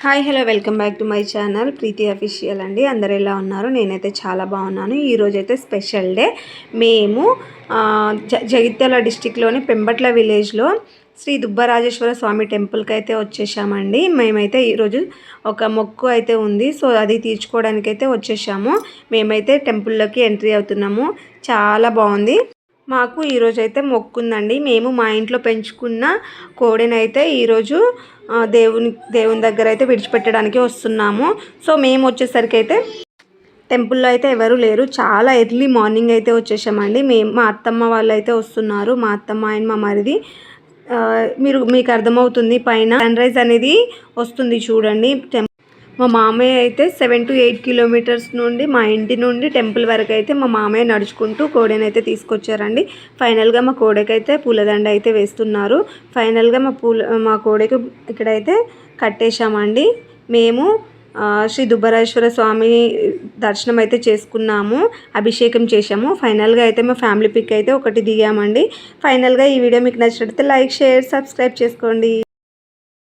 Hi hello welcome back to my channel Preethi official అండి. అందరు ఎలా ఉన్నారు? నేనైతే చాలా బాగున్నాను. ఈరోజు అయితే స్పెషల్ డే. మేము జగిత్యాల డిస్టిక్లోని పెంబట్ల విలేజ్లో శ్రీ దుబ్బరాజేశ్వర స్వామి టెంపుల్కి అయితే వచ్చేసామండి. మేమైతే ఈరోజు ఒక మొక్కు అయితే ఉంది, సో అది తీర్చుకోవడానికి అయితే వచ్చేసాము. మేమైతే టెంపుల్లోకి ఎంట్రీ అవుతున్నాము. చాలా బాగుంది. మాకు ఈరోజు అయితే మొక్కుందండి. మేము మా ఇంట్లో పెంచుకున్న కోడినైతే ఈరోజు దేవుని దగ్గర అయితే విడిచిపెట్టడానికి వస్తున్నాము. సో మేము వచ్చేసరికి అయితే టెంపుల్లో అయితే ఎవరు లేరు. చాలా ఎర్లీ మార్నింగ్ అయితే వచ్చేసామండి. మా అత్తమ్మ వాళ్ళు అయితే వస్తున్నారు. మా అత్తమ్మ అండ్ మా మరిది. మీకు అర్థమవుతుంది, పైన సన్ రైజ్ అనేది వస్తుంది చూడండి. మా మామయ్య అయితే 7 to 8 కిలోమీటర్స్ నుండి మా ఇంటి నుండి టెంపుల్ వరకు అయితే మా మామయ్య నడుచుకుంటూ కోడెని అయితే తీసుకొచ్చారండి. ఫైనల్గా మా కోడెకైతే పూలదండ అయితే వేస్తున్నారు. ఫైనల్గా మా కోడెకి ఇక్కడైతే కట్టేశామండి. మేము శ్రీ దుబ్బరాజేశ్వర స్వామి దర్శనం అయితే చేసుకున్నాము, అభిషేకం చేశాము. ఫైనల్గా అయితే మా ఫ్యామిలీ పిక్ అయితే ఒకటి దిగామండి. ఫైనల్గా ఈ వీడియో మీకు నచ్చినట్లయితే లైక్, షేర్, సబ్స్క్రైబ్ చేసుకోండి.